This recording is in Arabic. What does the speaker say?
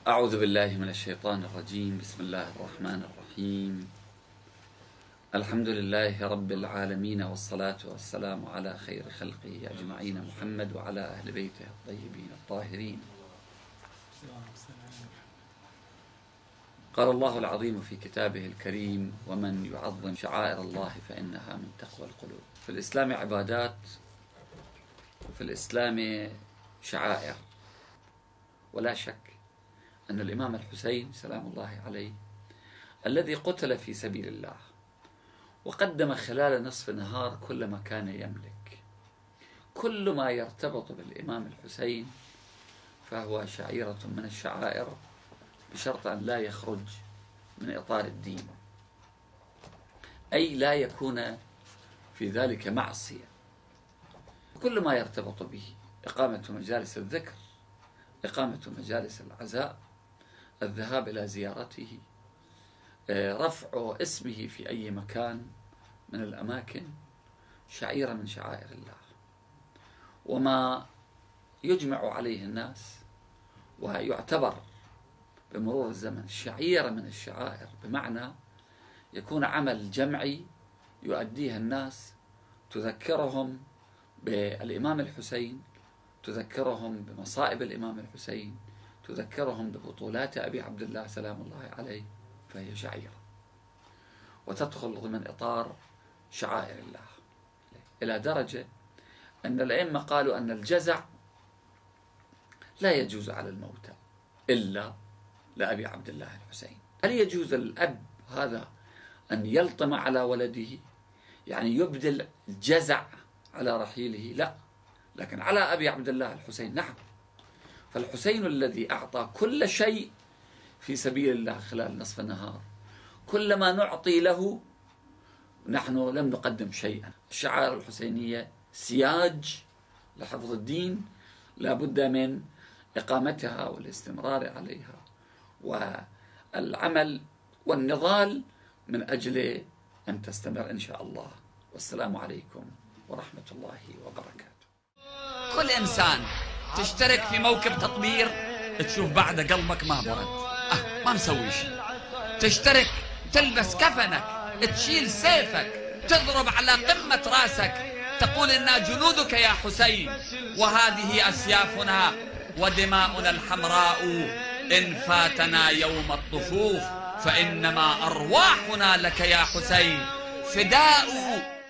أعوذ بالله من الشيطان الرجيم. بسم الله الرحمن الرحيم. الحمد لله رب العالمين، والصلاة والسلام على خير خلقه أجمعين، محمد وعلى أهل بيته الطيبين الطاهرين. قال الله العظيم في كتابه الكريم: ومن يعظم شعائر الله فإنها من تقوى القلوب. في الإسلام عبادات، وفي الإسلام شعائر. ولا شك أن الإمام الحسين سلام الله عليه الذي قتل في سبيل الله وقدم خلال نصف نهار كل ما كان يملك، كل ما يرتبط بالإمام الحسين فهو شعيرة من الشعائر، بشرط أن لا يخرج من إطار الدين، أي لا يكون في ذلك معصية. كل ما يرتبط به: إقامة مجالس الذكر، إقامة مجالس العزاء، الذهاب إلى زيارته، رفع اسمه في أي مكان من الأماكن، شعيرة من شعائر الله. وما يجمع عليه الناس ويعتبر بمرور الزمن شعيرة من الشعائر، بمعنى يكون عمل جمعي يؤديه الناس، تذكرهم بالإمام الحسين، تذكرهم بمصائب الإمام الحسين، تذكرهم ببطولات أبي عبد الله سلام الله عليه، فهي شعيرة وتدخل ضمن إطار شعائر الله، إلى درجة أن الأئمة قالوا أن الجزع لا يجوز على الموتى إلا لأبي عبد الله الحسين. هل يجوز الأب هذا أن يلطم على ولده، يعني يبدل الجزع على رحيله؟ لا، لكن على أبي عبد الله الحسين نعم. فالحسين الذي أعطى كل شيء في سبيل الله خلال نصف النهار، كلما نعطي له نحن لم نقدم شيئا. الشعائر الحسينية سياج لحفظ الدين، لا بد من إقامتها والاستمرار عليها والعمل والنضال من أجل أن تستمر إن شاء الله. والسلام عليكم ورحمة الله وبركاته. كل إنسان تشترك في موكب تطبير تشوف بعد قلبك ما برد، ما مسوي شيء. تشترك تلبس كفنك، تشيل سيفك، تضرب على قمة راسك، تقول إنا جنودك يا حسين، وهذه أسيافنا ودماؤنا الحمراء، إن فاتنا يوم الطفوف فإنما أرواحنا لك يا حسين فداء.